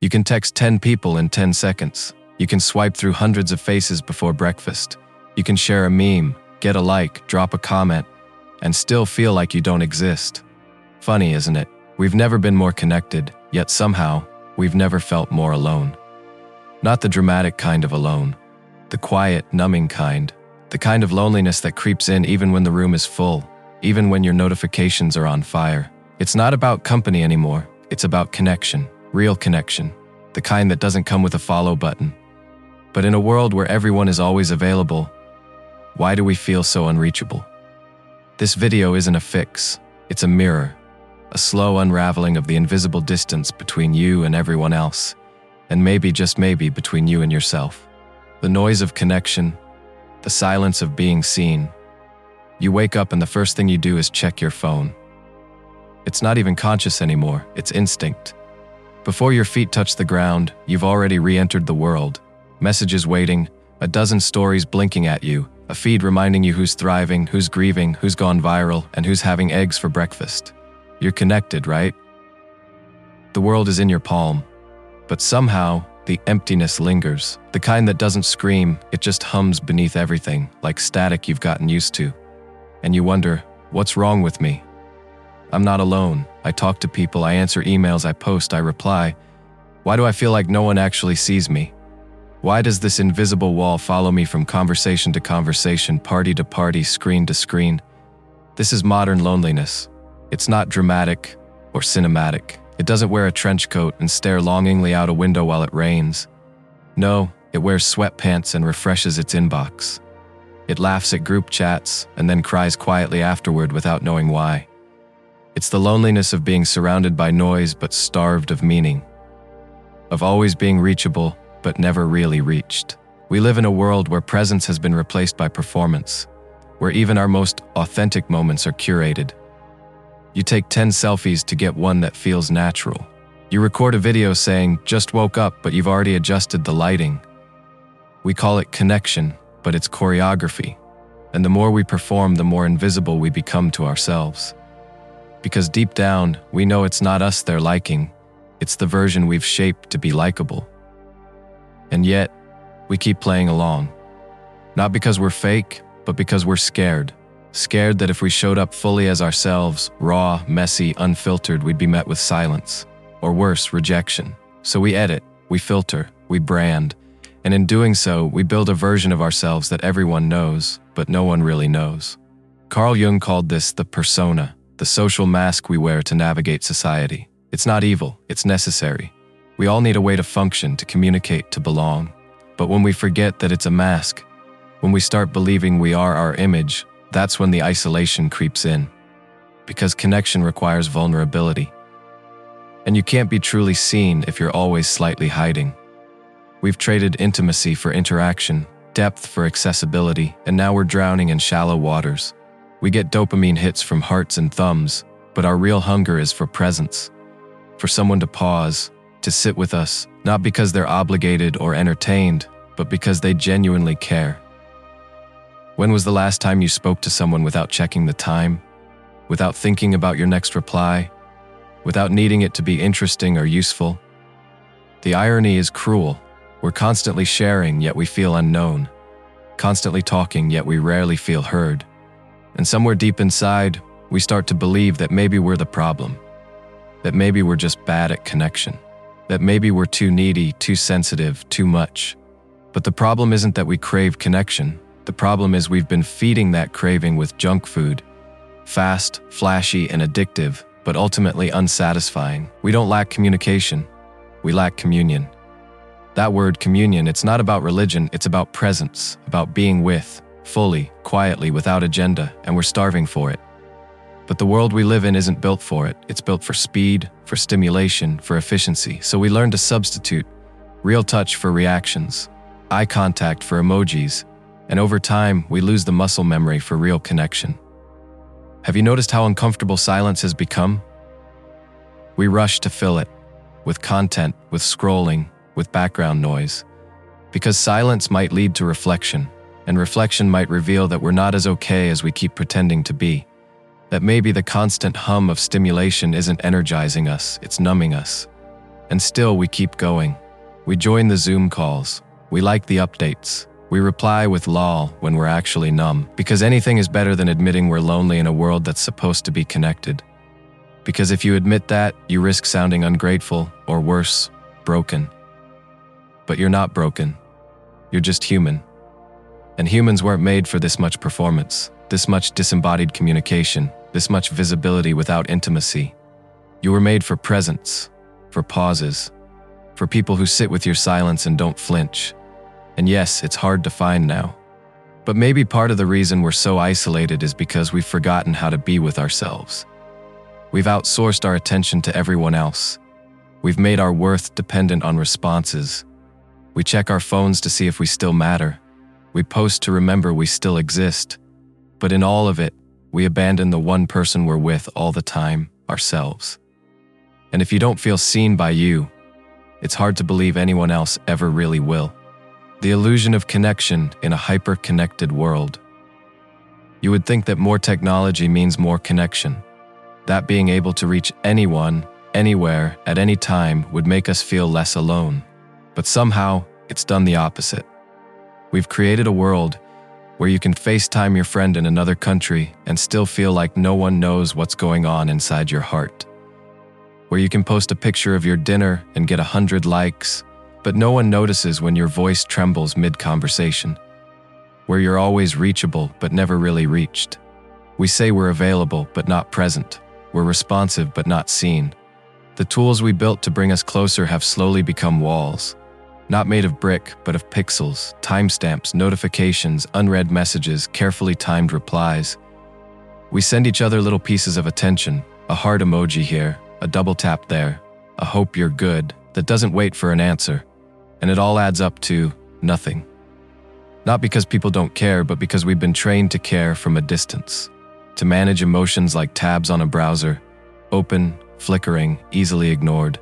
You can text 10 people in 10 seconds. You can swipe through hundreds of faces before breakfast. You can share a meme, get a like, drop a comment, and still feel like you don't exist. Funny, isn't it? We've never been more connected, yet somehow, we've never felt more alone. Not the dramatic kind of alone. The quiet, numbing kind. The kind of loneliness that creeps in even when the room is full, even when your notifications are on fire. It's not about company anymore. It's about connection. Real connection. The kind that doesn't come with a follow button. But in a world where everyone is always available, why do we feel so unreachable? This video isn't a fix. It's a mirror. A slow unraveling of the invisible distance between you and everyone else. And maybe, just maybe, between you and yourself. The noise of connection. The silence of being seen. You wake up and the first thing you do is check your phone. It's not even conscious anymore. It's instinct. Before your feet touch the ground, you've already re-entered the world. Messages waiting, a dozen stories blinking at you, a feed reminding you who's thriving, who's grieving, who's gone viral, and who's having eggs for breakfast. You're connected, right? The world is in your palm. But somehow, the emptiness lingers. The kind that doesn't scream, it just hums beneath everything, like static you've gotten used to. And you wonder, what's wrong with me? I'm not alone. I talk to people, I answer emails, I post, I reply. Why do I feel like no one actually sees me? Why does this invisible wall follow me from conversation to conversation, party to party, screen to screen? This is modern loneliness. It's not dramatic or cinematic. It doesn't wear a trench coat and stare longingly out a window while it rains. No, it wears sweatpants and refreshes its inbox. It laughs at group chats and then cries quietly afterward without knowing why. It's the loneliness of being surrounded by noise but starved of meaning. Of always being reachable but never really reached. We live in a world where presence has been replaced by performance, where even our most authentic moments are curated. You take 10 selfies to get one that feels natural. You record a video saying, just woke up, but you've already adjusted the lighting. We call it connection, but it's choreography. And the more we perform, the more invisible we become to ourselves. Because deep down, we know it's not us they're liking, it's the version we've shaped to be likable. And yet, we keep playing along. Not because we're fake, but because we're scared. Scared that if we showed up fully as ourselves, raw, messy, unfiltered, we'd be met with silence. Or worse, rejection. So we edit, we filter, we brand. And in doing so, we build a version of ourselves that everyone knows, but no one really knows. Carl Jung called this the persona, the social mask we wear to navigate society. It's not evil, it's necessary. We all need a way to function, to communicate, to belong. But when we forget that it's a mask, when we start believing we are our image, that's when the isolation creeps in. Because connection requires vulnerability. And you can't be truly seen if you're always slightly hiding. We've traded intimacy for interaction, depth for accessibility, and now we're drowning in shallow waters. We get dopamine hits from hearts and thumbs, but our real hunger is for presence. For someone to pause, to sit with us, not because they're obligated or entertained, but because they genuinely care. When was the last time you spoke to someone without checking the time? Without thinking about your next reply? Without needing it to be interesting or useful? The irony is cruel. We're constantly sharing, yet we feel unknown. Constantly talking, yet we rarely feel heard. And somewhere deep inside, we start to believe that maybe we're the problem. That maybe we're just bad at connection. That maybe we're too needy, too sensitive, too much. But the problem isn't that we crave connection. The problem is we've been feeding that craving with junk food. Fast, flashy, and addictive, but ultimately unsatisfying. We don't lack communication. We lack communion. That word, communion, it's not about religion, it's about presence, about being with, fully, quietly, without agenda, and we're starving for it. But the world we live in isn't built for it. It's built for speed, for stimulation, for efficiency. So we learn to substitute real touch for reactions, eye contact for emojis, and over time, we lose the muscle memory for real connection. Have you noticed how uncomfortable silence has become? We rush to fill it, with content, with scrolling, with background noise. Because silence might lead to reflection, and reflection might reveal that we're not as okay as we keep pretending to be. That maybe the constant hum of stimulation isn't energizing us, it's numbing us. And still we keep going. We join the Zoom calls. We like the updates. We reply with lol when we're actually numb, because anything is better than admitting we're lonely in a world that's supposed to be connected. Because if you admit that, you risk sounding ungrateful, or worse, broken. But you're not broken. You're just human. And humans weren't made for this much performance, this much disembodied communication, this much visibility without intimacy. You were made for presence, for pauses, for people who sit with your silence and don't flinch. And yes, it's hard to find now. But maybe part of the reason we're so isolated is because we've forgotten how to be with ourselves. We've outsourced our attention to everyone else. We've made our worth dependent on responses. We check our phones to see if we still matter. We post to remember we still exist. But in all of it, we abandon the one person we're with all the time, ourselves. And if you don't feel seen by you, it's hard to believe anyone else ever really will. The illusion of connection in a hyper-connected world. You would think that more technology means more connection. That being able to reach anyone, anywhere, at any time would make us feel less alone. But somehow, it's done the opposite. We've created a world where you can FaceTime your friend in another country and still feel like no one knows what's going on inside your heart. Where you can post a picture of your dinner and get 100 likes, but no one notices when your voice trembles mid-conversation. Where you're always reachable but never really reached. We say we're available but not present. We're responsive but not seen. The tools we built to bring us closer have slowly become walls. Not made of brick, but of pixels, timestamps, notifications, unread messages, carefully timed replies. We send each other little pieces of attention, a heart emoji here, a double tap there, a hope you're good that doesn't wait for an answer. And it all adds up to nothing. Not because people don't care, but because we've been trained to care from a distance. To manage emotions like tabs on a browser, open, flickering, easily ignored.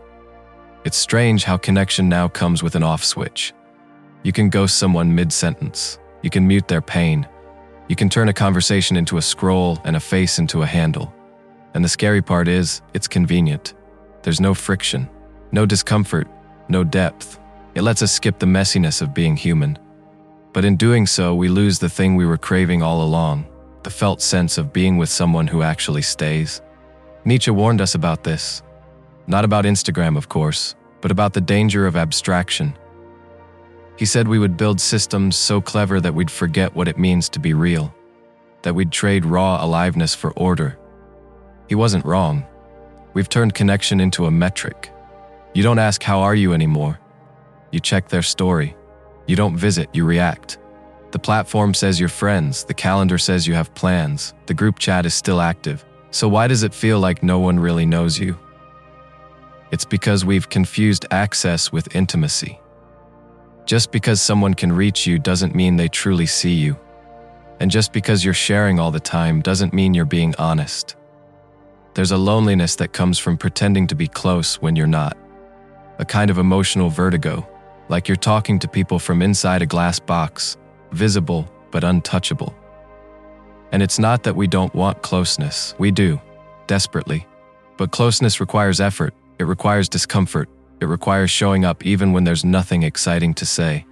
It's strange how connection now comes with an off switch. You can ghost someone mid-sentence. You can mute their pain. You can turn a conversation into a scroll and a face into a handle. And the scary part is, it's convenient. There's no friction, no discomfort, no depth. It lets us skip the messiness of being human. But in doing so, we lose the thing we were craving all along, the felt sense of being with someone who actually stays. Nietzsche warned us about this. Not about Instagram, of course, but about the danger of abstraction. He said we would build systems so clever that we'd forget what it means to be real, that we'd trade raw aliveness for order. He wasn't wrong. We've turned connection into a metric. You don't ask how are you anymore. You check their story. You don't visit, you react. The platform says you're friends, the calendar says you have plans, the group chat is still active. So why does it feel like no one really knows you? It's because we've confused access with intimacy. Just because someone can reach you doesn't mean they truly see you. And just because you're sharing all the time doesn't mean you're being honest. There's a loneliness that comes from pretending to be close when you're not. A kind of emotional vertigo, like you're talking to people from inside a glass box, visible but untouchable. And it's not that we don't want closeness. We do, desperately. But closeness requires effort. It requires discomfort. It requires showing up even when there's nothing exciting to say.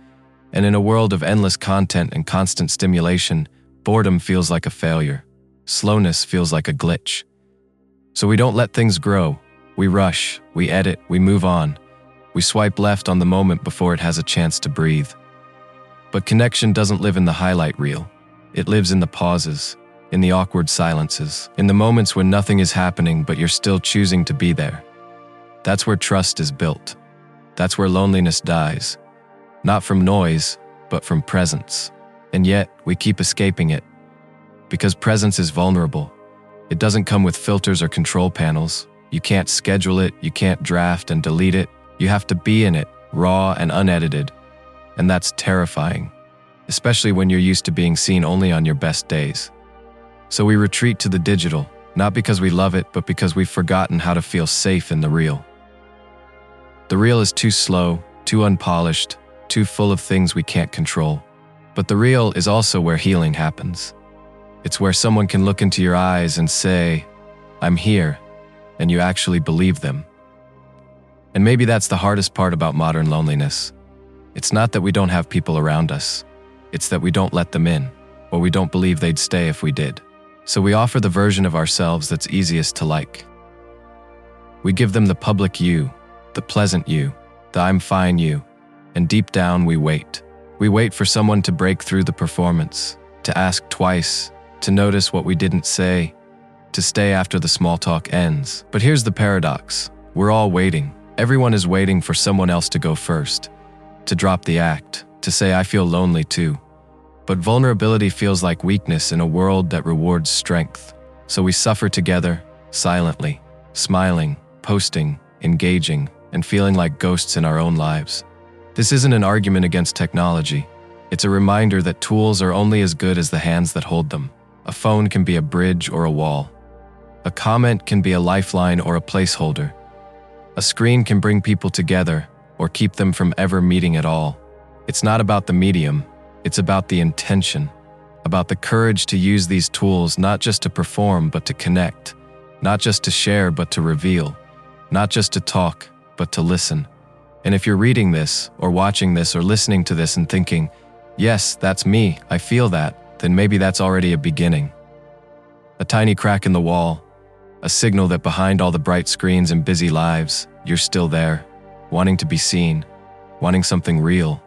And in a world of endless content and constant stimulation, boredom feels like a failure. Slowness feels like a glitch. So we don't let things grow. We rush, we edit, we move on. We swipe left on the moment before it has a chance to breathe. But connection doesn't live in the highlight reel. It lives in the pauses, in the awkward silences, in the moments when nothing is happening but you're still choosing to be there. That's where trust is built. That's where loneliness dies. Not from noise, but from presence. And yet, we keep escaping it. Because presence is vulnerable. It doesn't come with filters or control panels. You can't schedule it, you can't draft and delete it. You have to be in it, raw and unedited. And that's terrifying, especially when you're used to being seen only on your best days. So we retreat to the digital, not because we love it, but because we've forgotten how to feel safe in the real. The real is too slow, too unpolished, too full of things we can't control. But the real is also where healing happens. It's where someone can look into your eyes and say, "I'm here," and you actually believe them. And maybe that's the hardest part about modern loneliness. It's not that we don't have people around us. It's that we don't let them in, or we don't believe they'd stay if we did. So we offer the version of ourselves that's easiest to like. We give them the public you, the pleasant you, the I'm fine you, and deep down we wait. We wait for someone to break through the performance, to ask twice, to notice what we didn't say, to stay after the small talk ends. But here's the paradox. We're all waiting. Everyone is waiting for someone else to go first, to drop the act, to say I feel lonely too. But vulnerability feels like weakness in a world that rewards strength. So we suffer together, silently, smiling, posting, engaging, and feeling like ghosts in our own lives. This isn't an argument against technology. It's a reminder that tools are only as good as the hands that hold them. A phone can be a bridge or a wall. A comment can be a lifeline or a placeholder. A screen can bring people together or keep them from ever meeting at all. It's not about the medium, it's about the intention, about the courage to use these tools not just to perform but to connect, not just to share but to reveal, not just to talk but to listen. And if you're reading this or watching this or listening to this and thinking, yes, that's me, I feel that, then maybe that's already a beginning. A tiny crack in the wall, a signal that behind all the bright screens and busy lives, you're still there, wanting to be seen, wanting something real.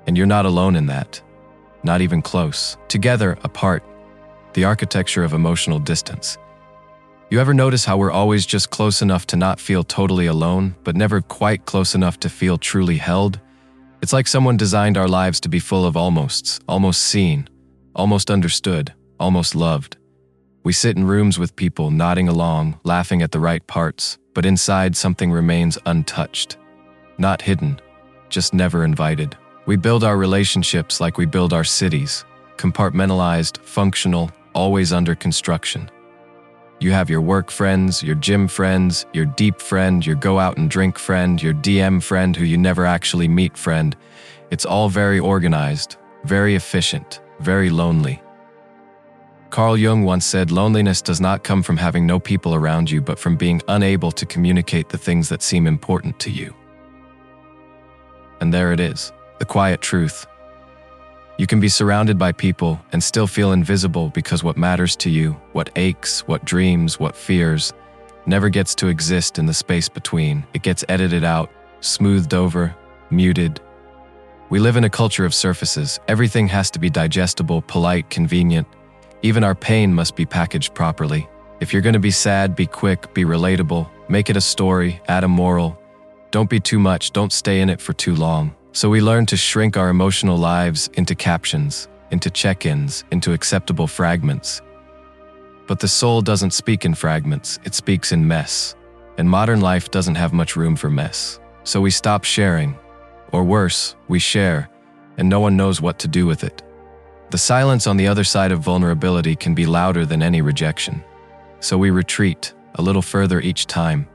And you're not alone in that. Not even close. Together, apart. The architecture of emotional distance. You ever notice how we're always just close enough to not feel totally alone, but never quite close enough to feel truly held? It's like someone designed our lives to be full of almosts, almost seen, almost understood, almost loved. We sit in rooms with people nodding along, laughing at the right parts, but inside something remains untouched. Not hidden, just never invited. We build our relationships like we build our cities, compartmentalized, functional, always under construction. You have your work friends, your gym friends, your deep friend, your go out and drink friend, your DM friend who you never actually meet friend. It's all very organized, very efficient, very lonely. Carl Jung once said, loneliness does not come from having no people around you, but from being unable to communicate the things that seem important to you. And there it is, the quiet truth. You can be surrounded by people and still feel invisible because what matters to you, what aches, what dreams, what fears, never gets to exist in the space between. It gets edited out, smoothed over, muted. We live in a culture of surfaces. Everything has to be digestible, polite, convenient. Even our pain must be packaged properly. If you're going to be sad, be quick, be relatable, make it a story, add a moral. Don't be too much, don't stay in it for too long. So we learn to shrink our emotional lives into captions, into check-ins, into acceptable fragments. But the soul doesn't speak in fragments, it speaks in mess. And modern life doesn't have much room for mess. So we stop sharing. Or worse, we share, and no one knows what to do with it. The silence on the other side of vulnerability can be louder than any rejection. So we retreat, a little further each time,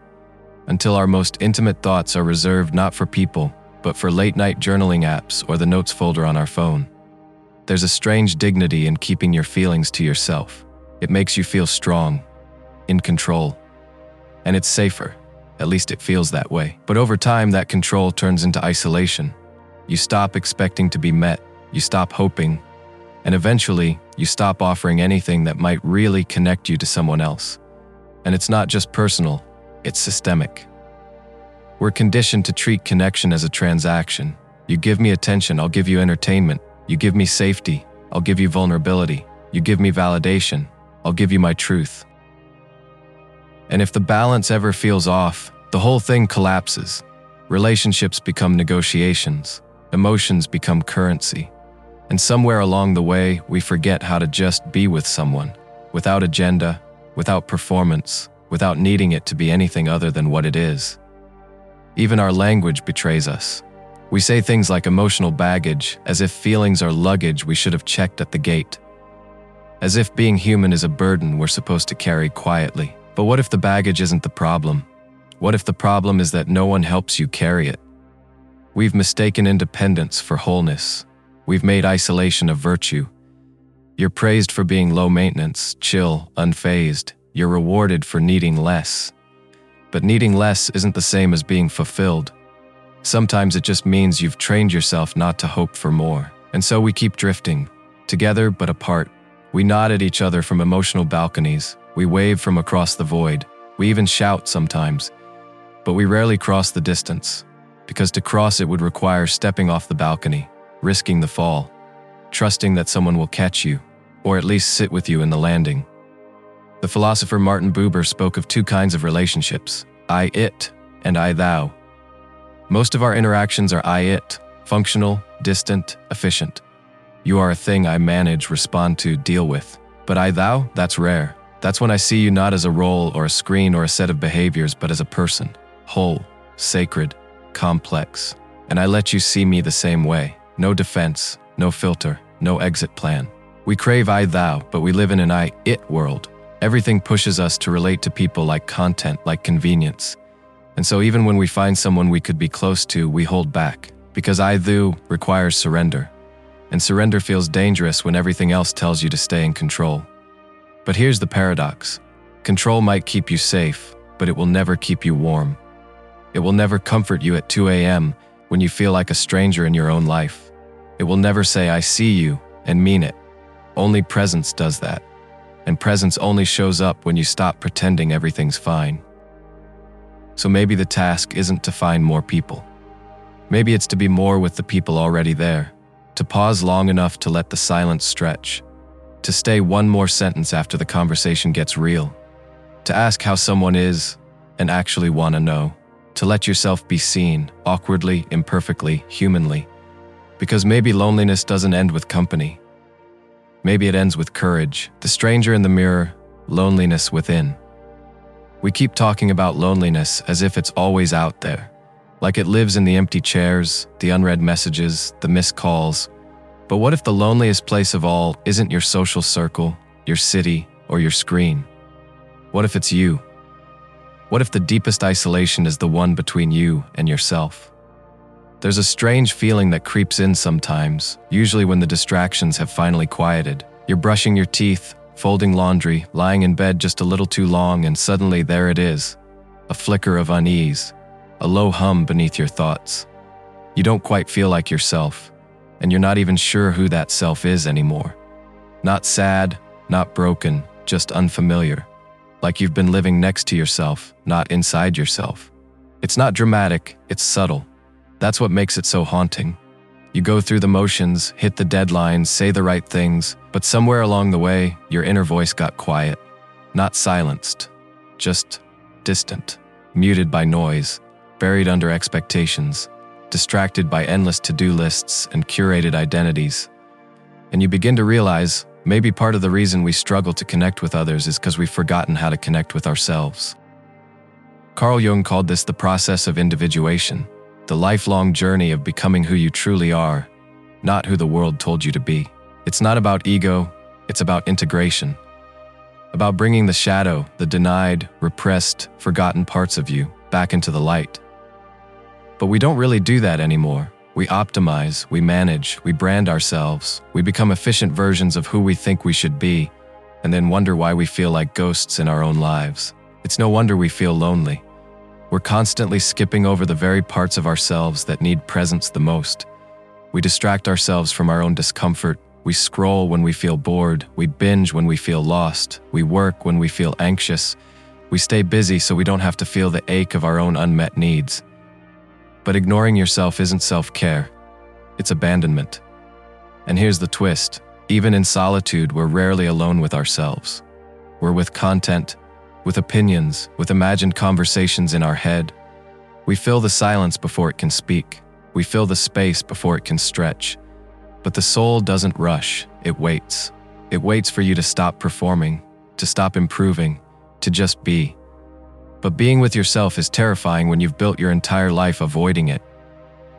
until our most intimate thoughts are reserved not for people, but for late-night journaling apps or the notes folder on our phone. There's a strange dignity in keeping your feelings to yourself. It makes you feel strong, in control. And it's safer, at least it feels that way. But over time, that control turns into isolation. You stop expecting to be met, you stop hoping, and eventually, you stop offering anything that might really connect you to someone else. And it's not just personal, it's systemic. We're conditioned to treat connection as a transaction. You give me attention, I'll give you entertainment. You give me safety, I'll give you vulnerability. You give me validation, I'll give you my truth. And if the balance ever feels off, the whole thing collapses. Relationships become negotiations. Emotions become currency. And somewhere along the way, we forget how to just be with someone, without agenda, without performance, without needing it to be anything other than what it is. Even our language betrays us. We say things like emotional baggage, as if feelings are luggage we should have checked at the gate. As if being human is a burden we're supposed to carry quietly. But what if the baggage isn't the problem? What if the problem is that no one helps you carry it? We've mistaken independence for wholeness. We've made isolation a virtue. You're praised for being low maintenance, chill, unfazed. You're rewarded for needing less. But needing less isn't the same as being fulfilled. Sometimes it just means you've trained yourself not to hope for more. And so we keep drifting, together but apart. We nod at each other from emotional balconies. We wave from across the void. We even shout sometimes. But we rarely cross the distance, because to cross it would require stepping off the balcony, risking the fall, trusting that someone will catch you, or at least sit with you in the landing. The philosopher Martin Buber spoke of two kinds of relationships, I-it and I-thou. Most of our interactions are I-it, functional, distant, efficient. You are a thing I manage, respond to, deal with. But I-thou, that's rare. That's when I see you not as a role or a screen or a set of behaviors, but as a person, whole, sacred, complex. And I let you see me the same way. No defense, no filter, no exit plan. We crave I-thou, but we live in an I-it world. Everything pushes us to relate to people like content, like convenience. And so even when we find someone we could be close to, we hold back. Because I-thou requires surrender. And surrender feels dangerous when everything else tells you to stay in control. But here's the paradox. Control might keep you safe, but it will never keep you warm. It will never comfort you at 2 a.m. when you feel like a stranger in your own life. It will never say, I see you, and mean it. Only presence does that. And presence only shows up when you stop pretending everything's fine. So maybe the task isn't to find more people. Maybe it's to be more with the people already there, to pause long enough to let the silence stretch, to stay one more sentence after the conversation gets real, to ask how someone is and actually want to know, to let yourself be seen, awkwardly, imperfectly, humanly. Because maybe loneliness doesn't end with company. Maybe it ends with courage, the stranger in the mirror, loneliness within. We keep talking about loneliness as if it's always out there, like it lives in the empty chairs, the unread messages, the missed calls. But what if the loneliest place of all isn't your social circle, your city, or your screen? What if it's you? What if the deepest isolation is the one between you and yourself? There's a strange feeling that creeps in sometimes, usually when the distractions have finally quieted. You're brushing your teeth, folding laundry, lying in bed just a little too long, and suddenly there it is. A flicker of unease, a low hum beneath your thoughts. You don't quite feel like yourself, and you're not even sure who that self is anymore. Not sad, not broken, just unfamiliar. Like you've been living next to yourself, not inside yourself. It's not dramatic, it's subtle. That's what makes it so haunting. You go through the motions, hit the deadlines, say the right things, but somewhere along the way, your inner voice got quiet. Not silenced, just distant, muted by noise, buried under expectations, distracted by endless to-do lists and curated identities. And you begin to realize, maybe part of the reason we struggle to connect with others is because we've forgotten how to connect with ourselves. Carl Jung called this the process of individuation, the lifelong journey of becoming who you truly are, not who the world told you to be. It's not about ego, it's about integration. About bringing the shadow, the denied, repressed, forgotten parts of you back into the light. But we don't really do that anymore. We optimize, we manage, we brand ourselves, we become efficient versions of who we think we should be, and then wonder why we feel like ghosts in our own lives. It's no wonder we feel lonely. We're constantly skipping over the very parts of ourselves that need presence the most. We distract ourselves from our own discomfort. We scroll when we feel bored. We binge when we feel lost. We work when we feel anxious. We stay busy so we don't have to feel the ache of our own unmet needs. But ignoring yourself isn't self-care. It's abandonment. And here's the twist. Even in solitude, we're rarely alone with ourselves. We're with content, with opinions, with imagined conversations in our head. We fill the silence before it can speak. We fill the space before it can stretch. But the soul doesn't rush, it waits. It waits for you to stop performing, to stop improving, to just be. But being with yourself is terrifying when you've built your entire life avoiding it.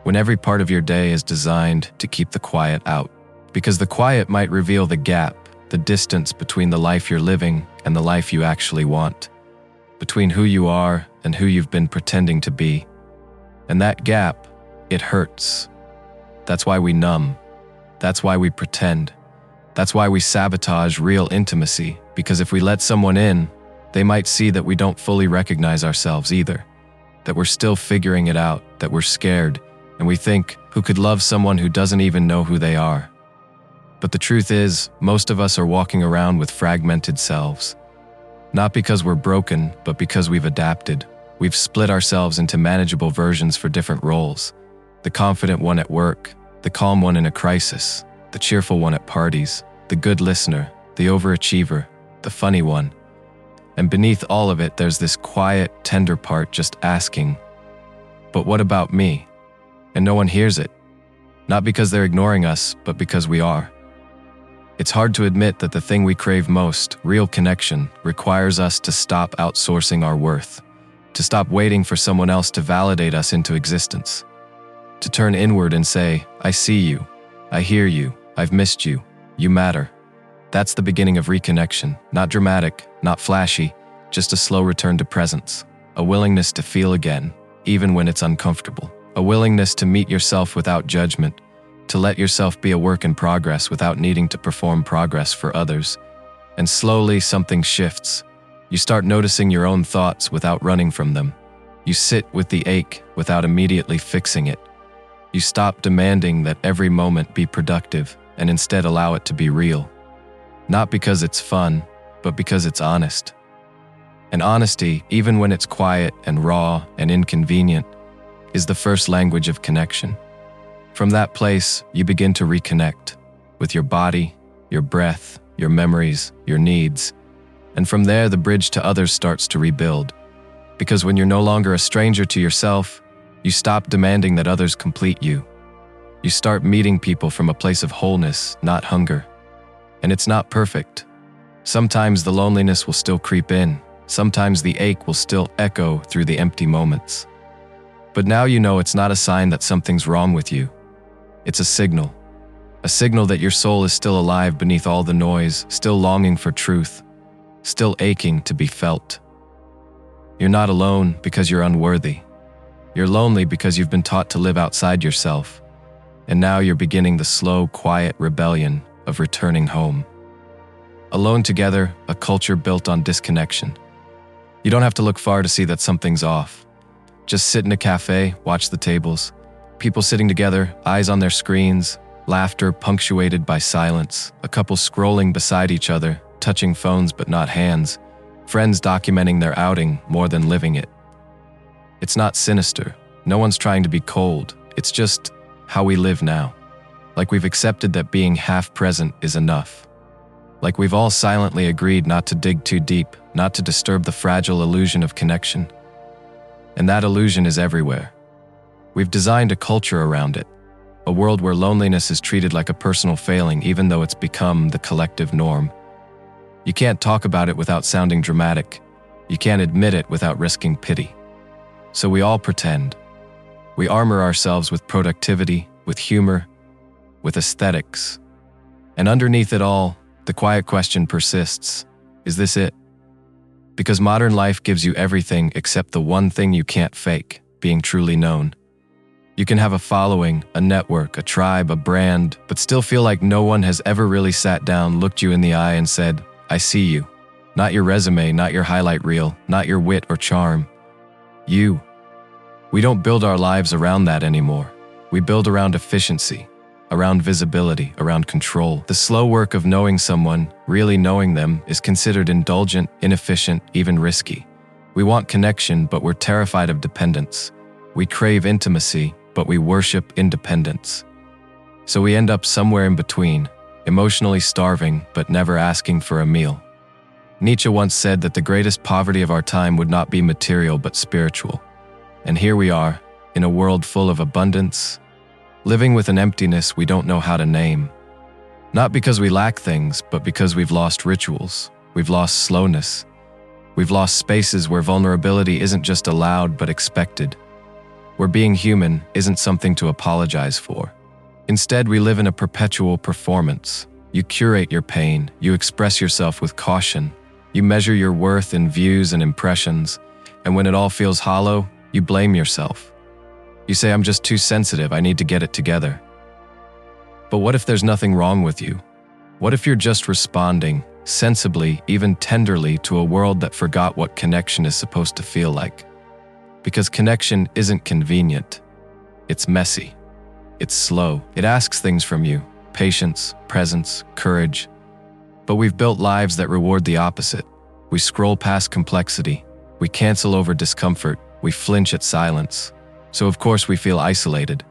When every part of your day is designed to keep the quiet out. Because the quiet might reveal the gap, the distance between the life you're living and the life you actually want, between who you are and who you've been pretending to be. And that gap, it hurts. That's why we numb. That's why we pretend. That's why we sabotage real intimacy, because if we let someone in, They might see that we don't fully recognize ourselves either, that we're still figuring it out, that we're scared, and we think, who could love someone who doesn't even know who they are? But the truth is, most of us are walking around with fragmented selves. Not because we're broken, but because we've adapted. We've split ourselves into manageable versions for different roles. The confident one at work, the calm one in a crisis, the cheerful one at parties, the good listener, the overachiever, the funny one. And beneath all of it, there's this quiet, tender part just asking, but what about me? And no one hears it. Not because they're ignoring us, but because we are. It's hard to admit that the thing we crave most, real connection, requires us to stop outsourcing our worth, to stop waiting for someone else to validate us into existence, to turn inward and say, I see you, I hear you, I've missed you, you matter. That's the beginning of reconnection, not dramatic, not flashy, just a slow return to presence, a willingness to feel again, even when it's uncomfortable, a willingness to meet yourself without judgment, to let yourself be a work in progress without needing to perform progress for others. And slowly something shifts. You start noticing your own thoughts without running from them. You sit with the ache without immediately fixing it. You stop demanding that every moment be productive and instead allow it to be real. Not because it's fun, but because it's honest. And honesty, even when it's quiet and raw and inconvenient, is the first language of connection. From that place, you begin to reconnect with your body, your breath, your memories, your needs. And from there, the bridge to others starts to rebuild. Because when you're no longer a stranger to yourself, you stop demanding that others complete you. You start meeting people from a place of wholeness, not hunger. And it's not perfect. Sometimes the loneliness will still creep in. Sometimes the ache will still echo through the empty moments. But now you know it's not a sign that something's wrong with you. It's a signal that your soul is still alive beneath all the noise, still longing for truth, still aching to be felt. You're not alone because you're unworthy. You're lonely because you've been taught to live outside yourself. And now you're beginning the slow, quiet rebellion of returning home. Alone together, a culture built on disconnection. You don't have to look far to see that something's off. Just sit in a cafe, watch the tables. People sitting together, eyes on their screens, laughter punctuated by silence, a couple scrolling beside each other, touching phones but not hands, friends documenting their outing more than living it. It's not sinister. No one's trying to be cold. It's just how we live now. Like we've accepted that being half present is enough. Like we've all silently agreed not to dig too deep, not to disturb the fragile illusion of connection. And that illusion is everywhere. We've designed a culture around it, a world where loneliness is treated like a personal failing even though it's become the collective norm. You can't talk about it without sounding dramatic. You can't admit it without risking pity. So we all pretend. We armor ourselves with productivity, with humor, with aesthetics. And underneath it all, the quiet question persists. Is this it? Because modern life gives you everything except the one thing you can't fake, being truly known. You can have a following, a network, a tribe, a brand, but still feel like no one has ever really sat down, looked you in the eye and said, I see you. Not your resume, not your highlight reel, not your wit or charm. You. We don't build our lives around that anymore. We build around efficiency, around visibility, around control. The slow work of knowing someone, really knowing them, is considered indulgent, inefficient, even risky. We want connection, but we're terrified of dependence. We crave intimacy, but we worship independence. So we end up somewhere in between, emotionally starving, but never asking for a meal. Nietzsche once said that the greatest poverty of our time would not be material but spiritual. And here we are, in a world full of abundance, living with an emptiness we don't know how to name. Not because we lack things, but because we've lost rituals. We've lost slowness. We've lost spaces where vulnerability isn't just allowed but expected. Where being human isn't something to apologize for. Instead, we live in a perpetual performance. You curate your pain, you express yourself with caution, you measure your worth in views and impressions, and when it all feels hollow, you blame yourself. You say, I'm just too sensitive, I need to get it together. But what if there's nothing wrong with you? What if you're just responding, sensibly, even tenderly, to a world that forgot what connection is supposed to feel like? Because connection isn't convenient. It's messy. It's slow. It asks things from you: patience, presence, courage. But we've built lives that reward the opposite. We scroll past complexity. We cancel over discomfort. We flinch at silence. So of course we feel isolated.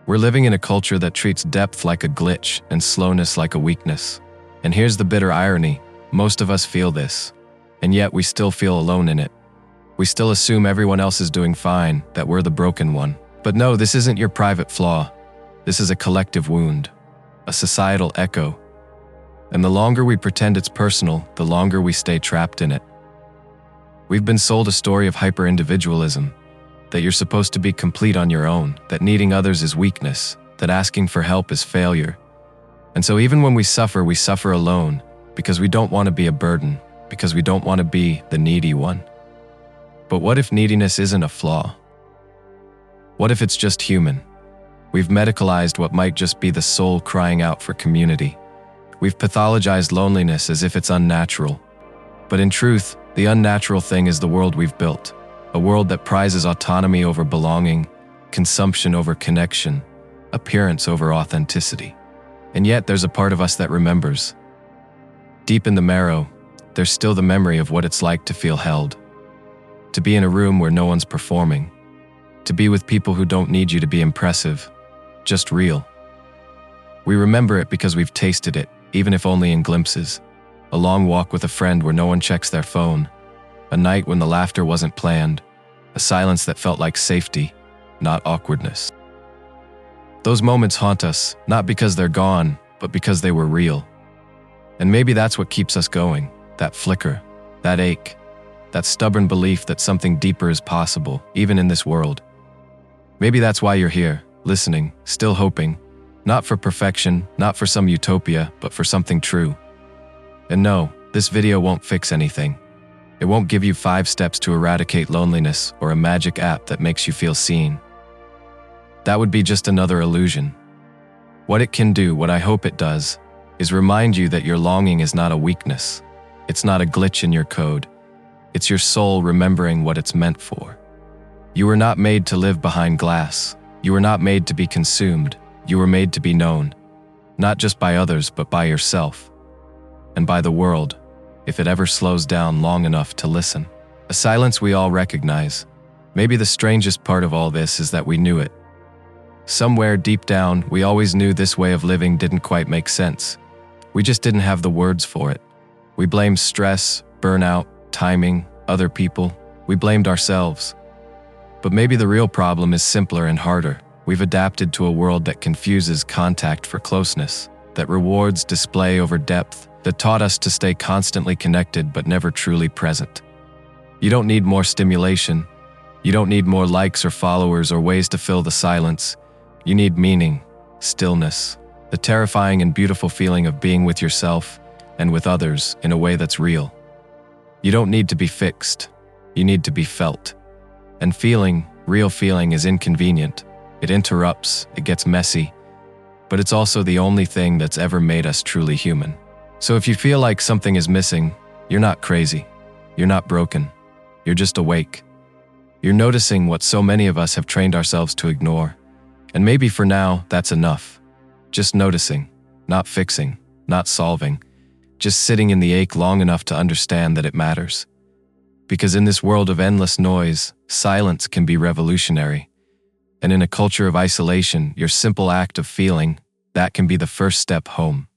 We're living in a culture that treats depth like a glitch and slowness like a weakness. And here's the bitter irony: most of us feel this, and yet we still feel alone in it. We still assume everyone else is doing fine, that we're the broken one. But no, this isn't your private flaw. This is a collective wound, a societal echo. And the longer we pretend it's personal, the longer we stay trapped in it. We've been sold a story of hyper-individualism, that you're supposed to be complete on your own, that needing others is weakness, that asking for help is failure. And so even when we suffer alone, because we don't want to be a burden, because we don't want to be the needy one. But what if neediness isn't a flaw? What if it's just human? We've medicalized what might just be the soul crying out for community. We've pathologized loneliness as if it's unnatural. But in truth, the unnatural thing is the world we've built. A world that prizes autonomy over belonging, consumption over connection, appearance over authenticity. And yet there's a part of us that remembers. Deep in the marrow, there's still the memory of what it's like to feel held. To be in a room where no one's performing. To be with people who don't need you to be impressive, just real. We remember it because we've tasted it, even if only in glimpses. A long walk with a friend where no one checks their phone. A night when the laughter wasn't planned. A silence that felt like safety, not awkwardness. Those moments haunt us, not because they're gone, but because they were real. And maybe that's what keeps us going, that flicker, that ache, that stubborn belief that something deeper is possible, even in this world. Maybe that's why you're here, listening, still hoping, not for perfection, not for some utopia, but for something true. And no, this video won't fix anything. It won't give you 5 steps to eradicate loneliness or a magic app that makes you feel seen. That would be just another illusion. What it can do, what I hope it does, is remind you that your longing is not a weakness. It's not a glitch in your code. It's your soul remembering what it's meant for. You were not made to live behind glass. You were not made to be consumed. You were made to be known, not just by others, but by yourself. And by the world, if it ever slows down long enough to listen. A silence we all recognize. Maybe the strangest part of all this is that we knew it. Somewhere deep down, we always knew this way of living didn't quite make sense. We just didn't have the words for it. We blamed stress, burnout, timing, other people. We blamed ourselves. But maybe the real problem is simpler and harder. We've adapted to a world that confuses contact for closeness, that rewards display over depth, that taught us to stay constantly connected but never truly present. You don't need more stimulation. You don't need more likes or followers or ways to fill the silence. You need meaning, stillness, the terrifying and beautiful feeling of being with yourself and with others in a way that's real. You don't need to be fixed. You need to be felt. And feeling, real feeling, is inconvenient. It interrupts, it gets messy, but it's also the only thing that's ever made us truly human. So if you feel like something is missing, you're not crazy. You're not broken. You're just awake. You're noticing what so many of us have trained ourselves to ignore. And maybe for now, that's enough. Just noticing, not fixing, not solving. Just sitting in the ache long enough to understand that it matters. Because in this world of endless noise, silence can be revolutionary. And in a culture of isolation, your simple act of feeling, that can be the first step home.